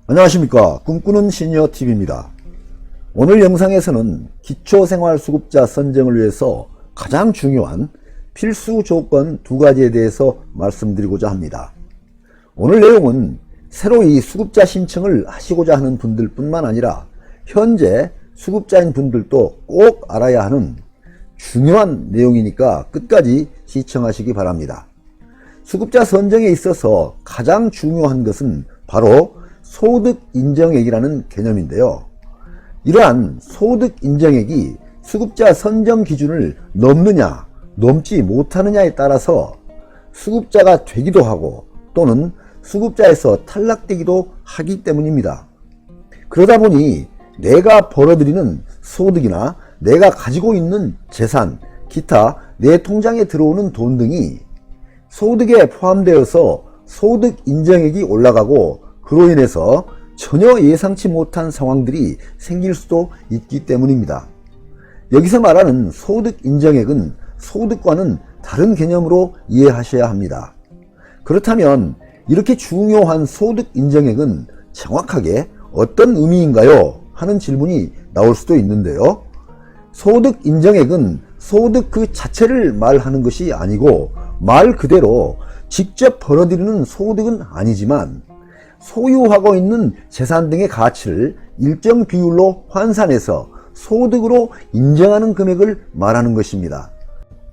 안녕하십니까. 꿈꾸는 시니어TV입니다. 오늘 영상에서는 기초생활수급자 선정을 위해서 가장 중요한 필수 조건 두 가지에 대해서 말씀드리고자 합니다. 오늘 내용은 새로 이 수급자 신청을 하시고자 하는 분들 뿐만 아니라 현재 수급자인 분들도 꼭 알아야 하는 중요한 내용이니까 끝까지 시청하시기 바랍니다. 수급자 선정에 있어서 가장 중요한 것은 바로 소득인정액이라는 개념인데요. 이러한 소득인정액이 수급자 선정 기준을 넘느냐 넘지 못하느냐에 따라서 수급자가 되기도 하고 또는 수급자에서 탈락되기도 하기 때문입니다. 그러다 보니 내가 벌어들이는 소득이나 내가 가지고 있는 재산, 기타 내 통장에 들어오는 돈 등이 소득에 포함되어서 소득인정액이 올라가고 그로 인해서 전혀 예상치 못한 상황들이 생길 수도 있기 때문입니다. 여기서 말하는 소득인정액은 소득과는 다른 개념으로 이해하셔야 합니다. 그렇다면 이렇게 중요한 소득인정액은 정확하게 어떤 의미인가요? 하는 질문이 나올 수도 있는데요. 소득인정액은 소득 그 자체를 말하는 것이 아니고 말 그대로 직접 벌어들이는 소득은 아니지만 소유하고 있는 재산 등의 가치를 일정 비율로 환산해서 소득으로 인정하는 금액을 말하는 것입니다.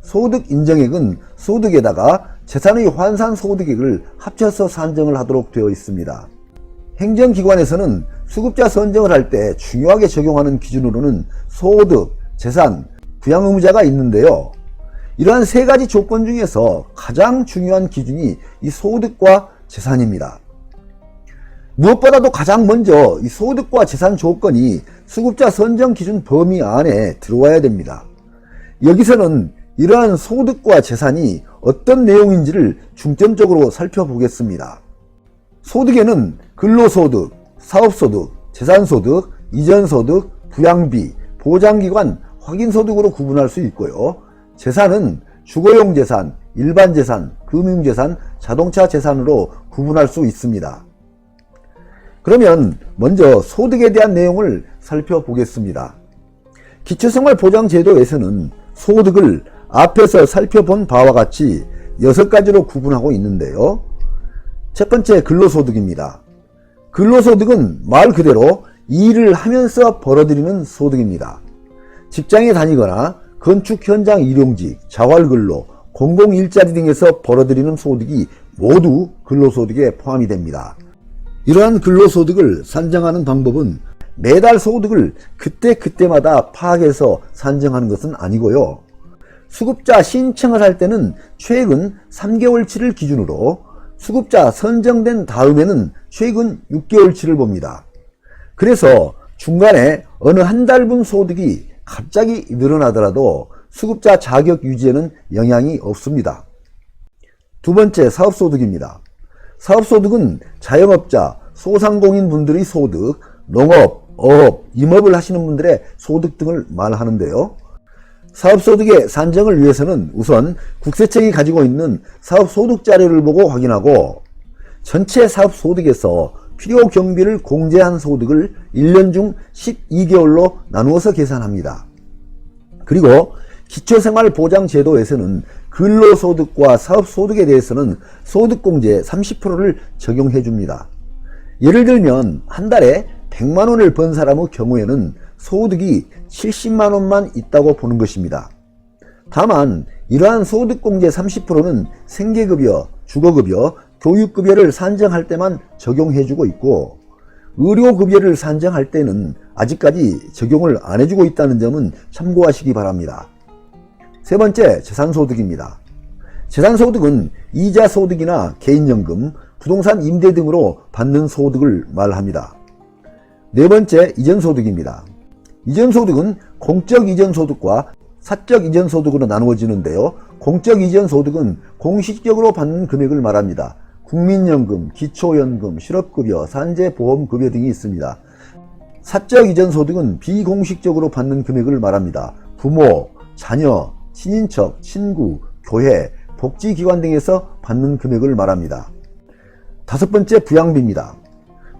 소득인정액은 소득에다가 재산의 환산 소득액을 합쳐서 산정을 하도록 되어 있습니다. 행정기관에서는 수급자 선정을 할 때 중요하게 적용하는 기준으로는 소득, 재산, 부양의무자가 있는데요. 이러한 세 가지 조건 중에서 가장 중요한 기준이 이 소득과 재산입니다. 무엇보다도 가장 먼저 이 소득과 재산 조건이 수급자 선정 기준 범위 안에 들어와야 됩니다. 여기서는 이러한 소득과 재산이 어떤 내용인지를 중점적으로 살펴보겠습니다. 소득에는 근로소득, 사업소득, 재산소득, 이전소득, 부양비, 보장기관, 확인소득으로 구분할 수 있고요. 재산은 주거용 재산, 일반 재산, 금융재산, 자동차 재산으로 구분할 수 있습니다. 그러면 먼저 소득에 대한 내용을 살펴보겠습니다. 기초생활보장제도에서는 소득을 앞에서 살펴본 바와 같이 6가지로 구분하고 있는데요. 첫 번째 근로소득입니다. 근로소득은 말 그대로 일을 하면서 벌어들이는 소득입니다. 직장에 다니거나 건축 현장 일용직, 자활근로, 공공일자리 등에서 벌어들이는 소득이 모두 근로소득에 포함이 됩니다. 이러한 근로소득을 산정하는 방법은 매달 소득을 그때마다 파악해서 산정하는 것은 아니고요. 수급자 신청을 할 때는 최근 3개월치를 기준으로 수급자 선정된 다음에는 최근 6개월치를 봅니다. 그래서 중간에 어느 한 달분 소득이 갑자기 늘어나더라도 수급자 자격 유지에는 영향이 없습니다. 두 번째 사업소득입니다. 사업소득은 자영업자, 소상공인 분들의 소득, 농업, 어업, 임업을 하시는 분들의 소득 등을 말하는데요. 사업소득의 산정을 위해서는 우선 국세청이 가지고 있는 사업소득 자료를 보고 확인하고 전체 사업소득에서 필요 경비를 공제한 소득을 1년 중 12개월로 나누어서 계산합니다. 그리고 기초생활보장제도에서는 근로소득과 사업소득에 대해서는 소득공제 30%를 적용해 줍니다. 예를 들면 한 달에 100만원을 번 사람의 경우에는 소득이 70만원만 있다고 보는 것입니다. 다만 이러한 소득공제 30%는 생계급여, 주거급여, 교육급여를 산정할 때만 적용해 주고 있고 의료급여를 산정할 때는 아직까지 적용을 안 해주고 있다는 점은 참고하시기 바랍니다. 세 번째, 재산소득입니다. 재산소득은 이자소득이나 개인연금, 부동산 임대 등으로 받는 소득을 말합니다. 네 번째, 이전소득입니다. 이전소득은 공적 이전소득과 사적 이전소득으로 나누어지는데요. 공적 이전소득은 공식적으로 받는 금액을 말합니다. 국민연금, 기초연금, 실업급여, 산재보험급여 등이 있습니다. 사적 이전소득은 비공식적으로 받는 금액을 말합니다. 부모, 자녀, 친인척, 친구, 교회, 복지기관 등에서 받는 금액을 말합니다. 다섯 번째 부양비입니다.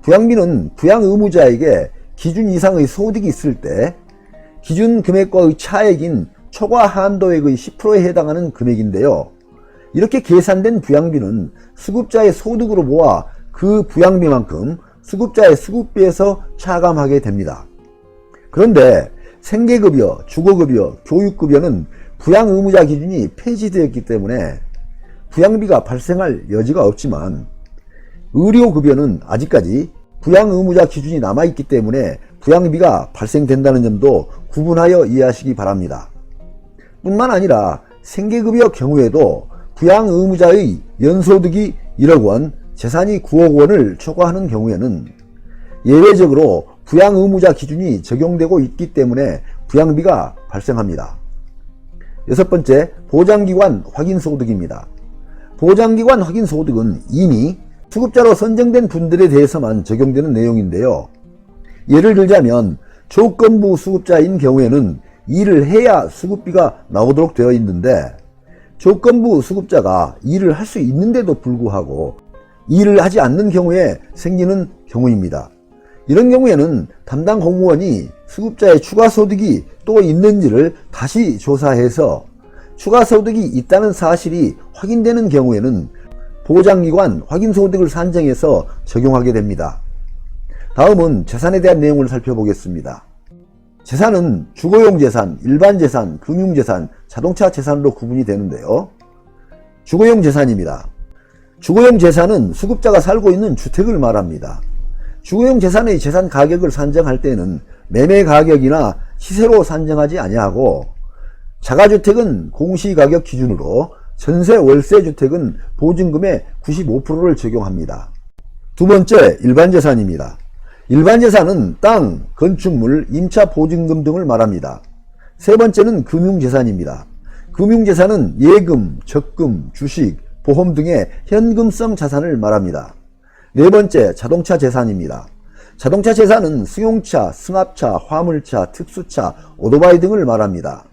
부양비는 부양 의무자에게 기준 이상의 소득이 있을 때 기준 금액과의 차액인 초과 한도액의 10%에 해당하는 금액인데요. 이렇게 계산된 부양비는 수급자의 소득으로 모아 그 부양비만큼 수급자의 수급비에서 차감하게 됩니다. 그런데 생계급여, 주거급여, 교육급여는 부양의무자 기준이 폐지되었기 때문에 부양비가 발생할 여지가 없지만 의료급여는 아직까지 부양의무자 기준이 남아있기 때문에 부양비가 발생된다는 점도 구분하여 이해하시기 바랍니다. 뿐만 아니라 생계급여 경우에도 부양의무자의 연소득이 1억 원, 재산이 9억 원을 초과하는 경우에는 예외적으로 부양의무자 기준이 적용되고 있기 때문에 부양비가 발생합니다. 6번째, 보장기관 확인소득입니다. 보장기관 확인소득은 이미 수급자로 선정된 분들에 대해서만 적용되는 내용인데요. 예를 들자면 조건부 수급자인 경우에는 일을 해야 수급비가 나오도록 되어 있는데 조건부 수급자가 일을 할 수 있는데도 불구하고 일을 하지 않는 경우에 생기는 경우입니다. 이런 경우에는 담당 공무원이 수급자의 추가소득이 또 있는지를 다시 조사해서 추가소득이 있다는 사실이 확인되는 경우에는 보장기관 확인소득을 산정해서 적용하게 됩니다. 다음은 재산에 대한 내용을 살펴보겠습니다. 재산은 주거용 재산, 일반 재산, 금융재산, 자동차 재산으로 구분이 되는데요. 주거용 재산입니다. 주거용 재산은 수급자가 살고 있는 주택을 말합니다. 주거용 재산의 재산 가격을 산정할 때는 매매 가격이나 시세로 산정하지 아니하고 자가주택은 공시가격 기준으로 전세 월세 주택은 보증금의 95%를 적용합니다. 두 번째, 일반 재산입니다. 일반 재산은 땅, 건축물, 임차 보증금 등을 말합니다. 세 번째는 금융재산입니다. 금융재산은 예금, 적금, 주식, 보험 등의 현금성 자산을 말합니다. 네 번째, 자동차 재산입니다. 자동차 재산은 승용차, 승합차, 화물차, 특수차, 오토바이 등을 말합니다.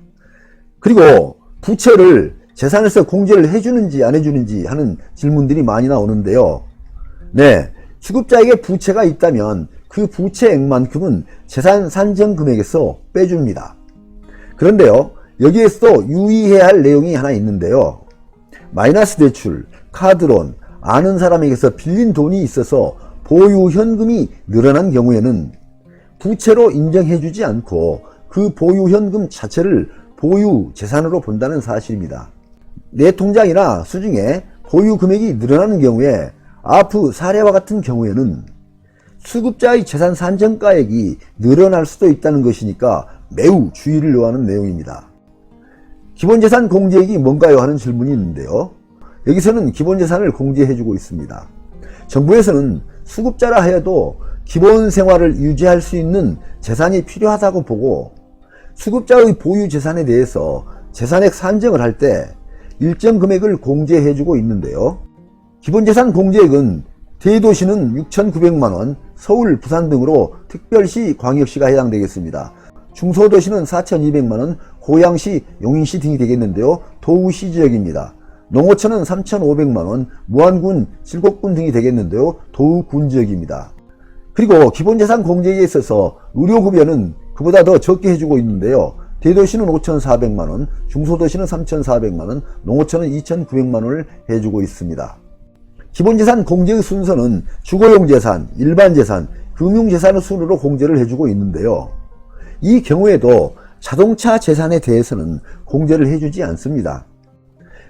그리고 부채를 재산에서 공제를 해주는지 안 해주는지 하는 질문들이 많이 나오는데요. 네, 수급자에게 부채가 있다면 그 부채액만큼은 재산 산정 금액에서 빼줍니다. 그런데요, 여기에서도 유의해야 할 내용이 하나 있는데요. 마이너스 대출, 카드론, 아는 사람에게서 빌린 돈이 있어서 보유 현금이 늘어난 경우에는 부채로 인정해주지 않고 그 보유 현금 자체를 보유 재산으로 본다는 사실입니다. 내 통장이나 수중에 보유 금액이 늘어나는 경우에 아프 사례와 같은 경우에는 수급자의 재산 산정가액이 늘어날 수도 있다는 것이니까 매우 주의를 요하는 내용입니다. 기본재산 공제액이 뭔가요? 하는 질문이 있는데요. 여기서는 기본재산을 공제해주고 있습니다. 정부에서는 수급자라 하여도 기본생활을 유지할 수 있는 재산이 필요하다고 보고 수급자의 보유 재산에 대해서 재산액 산정을 할 때 일정 금액을 공제해주고 있는데요. 기본재산 공제액은 대도시는 6,900만원, 서울, 부산 등으로 특별시, 광역시가 해당되겠습니다. 중소도시는 4,200만원, 고양시, 용인시 등이 되겠는데요. 도우시 지역입니다. 농어촌은 3,500만원, 무안군, 칠곡군 등이 되겠는데요. 도우군 지역입니다. 그리고 기본재산 공제에 있어서 의료급여는 그보다 더 적게 해주고 있는데요. 대도시는 5,400만원, 중소도시는 3,400만원, 농어촌은 2,900만원을 해주고 있습니다. 기본재산 공제의 순서는 주거용 재산, 일반 재산, 금융재산의 순으로 공제를 해주고 있는데요. 이 경우에도 자동차 재산에 대해서는 공제를 해주지 않습니다.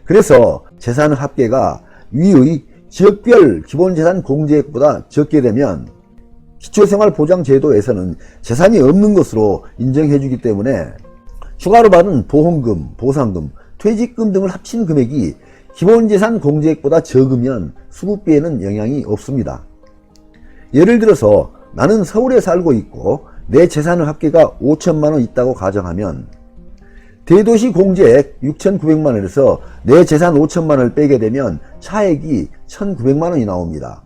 그래서 재산 합계가 위의 지역별 기본재산 공제액보다 적게 되면 기초생활보장제도에서는 재산이 없는 것으로 인정해주기 때문에 추가로 받은 보험금, 보상금, 퇴직금 등을 합친 금액이 기본재산 공제액보다 적으면 수급비에는 영향이 없습니다. 예를 들어서 나는 서울에 살고 있고 내 재산의 합계가 5천만원 있다고 가정하면 대도시 공제액 6,900만원에서 내 재산 5천만원을 빼게 되면 차액이 1,900만원이 나옵니다.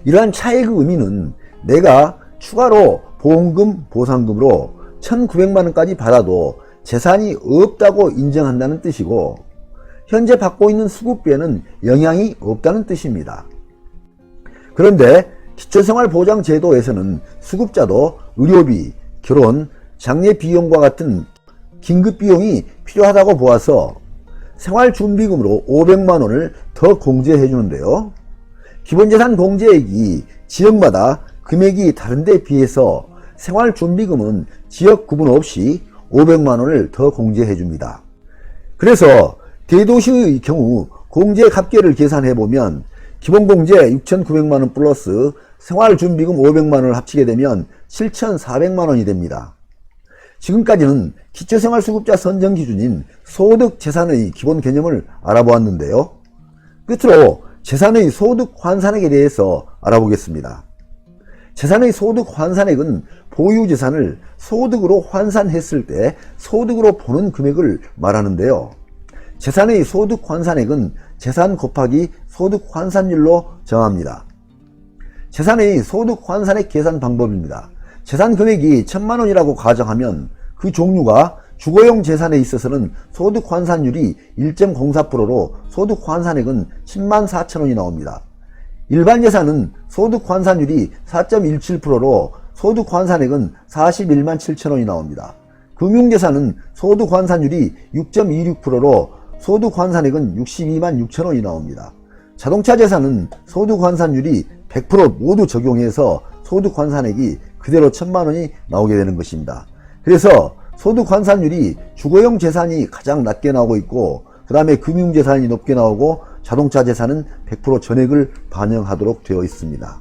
이러한 차액의 의미는 내가 추가로 보험금, 보상금으로 1,900만원까지 받아도 재산이 없다고 인정한다는 뜻이고 현재 받고 있는 수급비에는 영향이 없다는 뜻입니다. 그런데 기초생활보장제도에서는 수급자도 의료비, 결혼, 장례 비용과 같은 긴급비용이 필요하다고 보아서 생활준비금으로 500만원을 더 공제해 주는데요. 기본재산 공제액이 지역마다 금액이 다른데 비해서 생활준비금은 지역 구분 없이 500만원을 더 공제해 줍니다. 그래서 대도시의 경우 공제 합계를 계산해보면 기본공제 6,900만원 플러스 생활준비금 500만원을 합치게 되면 7,400만원이 됩니다. 지금까지는 기초생활수급자 선정 기준인 소득 재산의 기본 개념을 알아보았는데요. 끝으로 재산의 소득 환산액에 대해서 알아보겠습니다. 재산의 소득 환산액은 보유재산을 소득으로 환산했을 때 소득으로 보는 금액을 말하는데요. 재산의 소득 환산액은 재산 곱하기 소득 환산율로 정합니다. 재산의 소득 환산액 계산 방법입니다. 재산 금액이 1,000만원이라고 가정하면 그 종류가 주거용 재산에 있어서는 소득 환산율이 1.04%로 소득 환산액은 10만 4천원이 나옵니다. 일반 재산은 소득 환산율이 4.17%로 소득 환산액은 41만 7천원이 나옵니다. 금융재산은 소득 환산율이 6.26%로 소득 환산액은 62만 6천원이 나옵니다. 자동차 재산은 소득 환산율이 100% 모두 적용해서 소득 환산액이 그대로 1,000만원이 나오게 되는 것입니다. 그래서 소득 환산율이 주거용 재산이 가장 낮게 나오고 있고, 그 다음에 금융재산이 높게 나오고, 자동차 재산은 100% 전액을 반영하도록 되어 있습니다.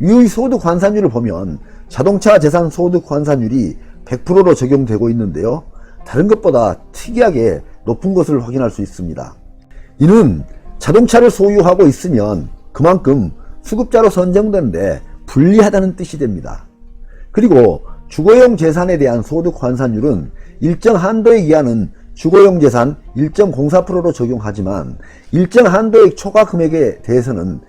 유의 소득 환산율을 보면 자동차 재산 소득 환산율이 100%로 적용되고 있는데요. 다른 것보다 특이하게 높은 것을 확인할 수 있습니다. 이는 자동차를 소유하고 있으면 그만큼 수급자로 선정되는데 불리하다는 뜻이 됩니다. 그리고 주거용 재산에 대한 소득 환산율은 일정 한도액 이하는 주거용 재산 1.04%로 적용하지만 일정 한도액 초과 금액에 대해서는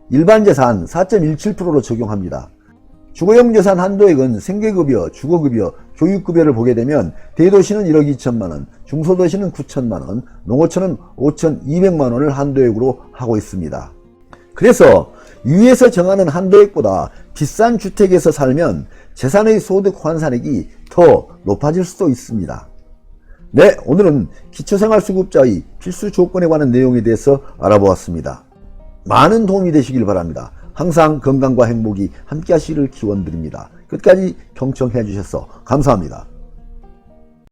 일반 재산 4.17%로 적용합니다. 주거용 재산 한도액은 생계급여, 주거급여, 교육급여를 보게 되면 대도시는 1억 2천만원, 중소도시는 9천만원, 농어촌은 5,200만원을 한도액으로 하고 있습니다. 그래서 유에서 정하는 한도액보다 비싼 주택에서 살면 재산의 소득 환산액이 더 높아질 수도 있습니다. 네, 오늘은 기초생활수급자의 필수 조건에 관한 내용에 대해서 알아보았습니다. 많은 도움이 되시길 바랍니다. 항상 건강과 행복이 함께 하시기를 기원드립니다. 끝까지 경청해 주셔서 감사합니다.